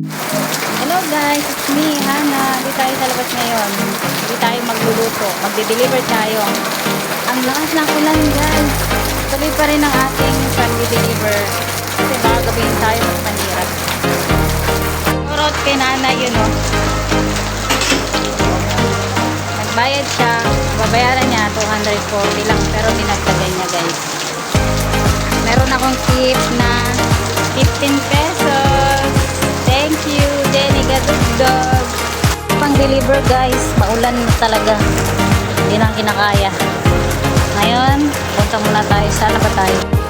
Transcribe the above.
Hello guys, it's me, Hana. Dito tayo sa labas ngayon. Dito tayo magluluto. Magde-deliver tayo. Ang lakas ng ulan guys. Tuloy pa rin ang ating pag-deliver. Kasi baka gabihin tayo mas mahirap. Turot kay nanay yun o. Nagbayad siya. Babayaran niya 240 lang. Pero dinagdagan niya guys. Meron akong tip na 15 pesos. Thank you, Jenny Gadugdog. Pang-deliver guys, maulan na talaga. Hindi na kinakaya. Ngayon, punta muna tayo. Sana ba tayo?